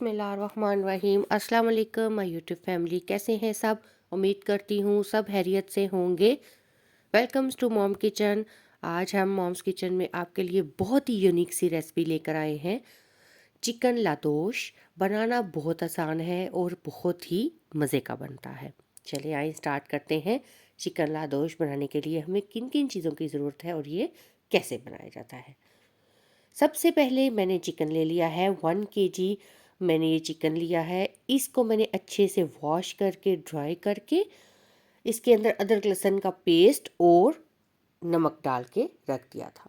बिस्मिल्लाहिर्रहमानिर्रहीम। अस्सलाम वालेकुम माय यूट्यूब फैमिली, कैसे हैं सब? उम्मीद करती हूँ सब खैरियत से होंगे। Welcomes to mom kitchen. आज हम मॉम्स किचन में आपके लिए बहुत ही यूनिक सी रेसिपी लेकर आए हैं। चिकन लादोश बनाना बहुत आसान है और बहुत ही मज़े का बनता है। चलिए आइए स्टार्ट करते हैं। चिकन लादोश बनाने के लिए हमें किन किन चीज़ों की ज़रूरत है और ये कैसे बनाया जाता है। सबसे पहले मैंने चिकन ले लिया है 1 kg। मैंने ये चिकन लिया है, इसको मैंने अच्छे से वॉश करके ड्राई करके इसके अंदर अदरक लहसुन का पेस्ट और नमक डाल के रख दिया था।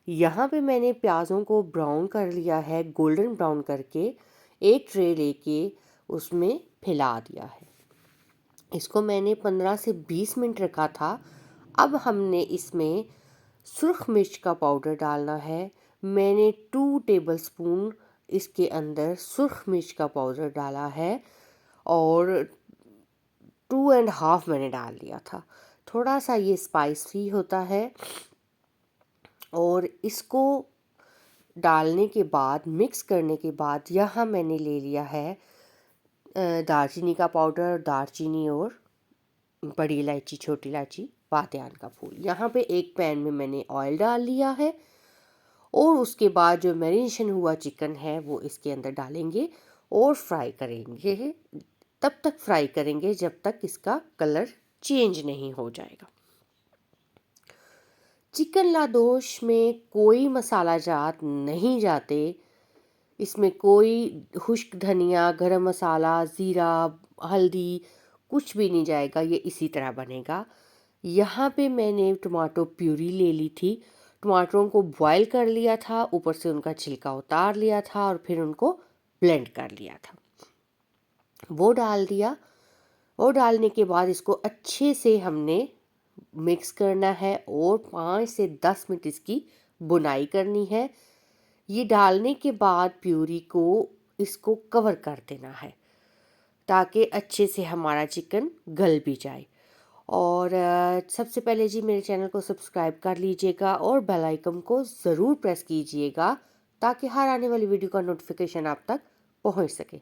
यहाँ पे मैंने प्याज़ों को ब्राउन कर लिया है, गोल्डन ब्राउन करके एक ट्रे लेके उसमें फैला दिया है। इसको मैंने 15 से 20 मिनट रखा था। अब हमने इसमें सुर्ख मिर्च का पाउडर डालना है। मैंने 2 टेबलस्पून इसके अंदर सुर्ख मिर्च का पाउडर डाला है और 2.5 मैंने डाल दिया था। थोड़ा सा ये स्पाइसी होता है और इसको डालने के बाद मिक्स करने के बाद यहाँ मैंने ले लिया है दालचीनी का पाउडर, दालचीनी और बड़ी इलायची, छोटी इलायची, बादियान का फूल। यहाँ पे एक पैन में मैंने ऑयल डाल लिया है और उसके बाद जो मैरिनेशन हुआ चिकन है वो इसके अंदर डालेंगे और फ्राई करेंगे। तब तक फ्राई करेंगे जब तक इसका कलर चेंज नहीं हो जाएगा। चिकन लादोश में कोई मसाला जात नहीं जाते। इसमें कोई खुश्क धनिया, गरम मसाला, ज़ीरा, हल्दी कुछ भी नहीं जाएगा। ये इसी तरह बनेगा। यहाँ पे मैंने टमाटो प्यूरी ले ली थी। टमाटरों को बॉयल कर लिया था, ऊपर से उनका छिलका उतार लिया था और फिर उनको ब्लेंड कर लिया था। वो डाल दिया। वो डालने के बाद इसको अच्छे से हमने मिक्स करना है और 5 से 10 मिनट इसकी बुनाई करनी है। ये डालने के बाद प्यूरी को इसको कवर कर देना है ताकि अच्छे से हमारा चिकन गल भी जाए। और सबसे पहले जी मेरे चैनल को सब्सक्राइब कर लीजिएगा और बेल आइकन को ज़रूर प्रेस कीजिएगा ताकि हर आने वाली वीडियो का नोटिफिकेशन आप तक पहुंच सके।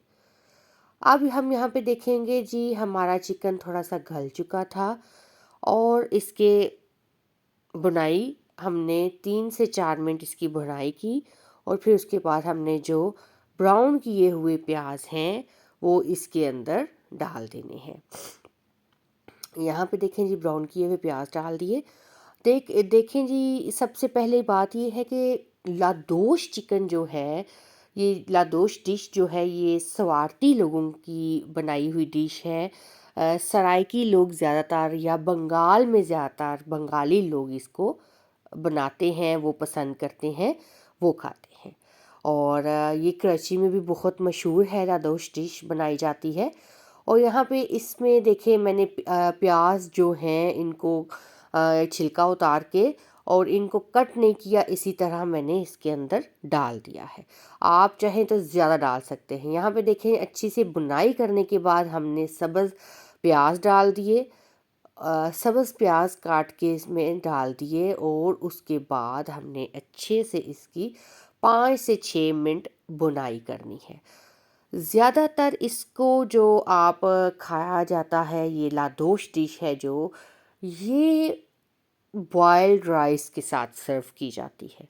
अब हम यहाँ पे देखेंगे जी हमारा चिकन थोड़ा सा गल चुका था और इसके बुनाई हमने 3 से 4 मिनट इसकी बुनाई की और फिर उसके बाद हमने जो ब्राउन किए हुए प्याज हैं वो इसके अंदर डाल देने हैं। यहाँ पे देखें जी ब्राउन किए हुए प्याज डाल दिए। देखें जी सबसे पहले बात ये है कि लादोश चिकन जो है, ये लादोश डिश जो है ये सवारती लोगों की बनाई हुई डिश है। सराइकी लोग ज़्यादातर या बंगाल में ज़्यादातर बंगाली लोग इसको बनाते हैं, वो पसंद करते हैं, वो खाते हैं। और ये कराची में भी बहुत मशहूर है, लादोश डिश बनाई जाती है। और यहाँ पे इसमें देखिए मैंने प्याज जो हैं इनको छिलका उतार के और इनको कट नहीं किया, इसी तरह मैंने इसके अंदर डाल दिया है। आप चाहें तो ज़्यादा डाल सकते हैं। यहाँ पे देखें अच्छी से बुनाई करने के बाद हमने सब्ज़ प्याज डाल दिए। सब्ज़ प्याज काट के इसमें डाल दिए और उसके बाद हमने अच्छे से इसकी 5 से 6 मिनट बुनाई करनी है। ज़्यादातर इसको जो आप खाया जाता है, ये लादोश डिश है जो, ये बॉइल्ड राइस के साथ सर्व की जाती है।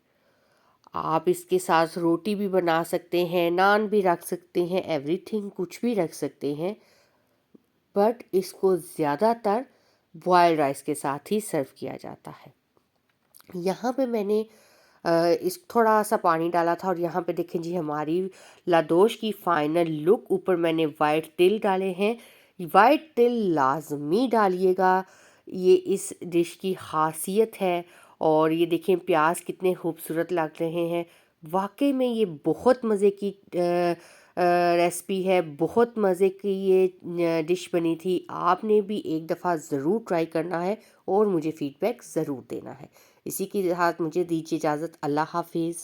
आप इसके साथ रोटी भी बना सकते हैं, नान भी रख सकते हैं, एवरीथिंग कुछ भी रख सकते हैं, बट इसको ज़्यादातर बॉइल्ड राइस के साथ ही सर्व किया जाता है। यहाँ पे मैंने इस थोड़ा सा पानी डाला था और यहाँ पे देखें जी हमारी लादोश की फाइनल लुक। ऊपर मैंने वाइट तिल डाले हैं। वाइट तिल लाजमी डालिएगा, ये इस डिश की खासियत है। और ये देखें प्याज कितने खूबसूरत लग रहे हैं। वाकई में ये बहुत मज़े की रेसिपी है, बहुत मज़े की ये डिश बनी थी। आपने भी एक दफ़ा ज़रूर ट्राई करना है और मुझे फ़ीडबैक ज़रूर देना है। इसी के साथ मुझे दीजिए इजाज़त। अल्लाह हाफिज़।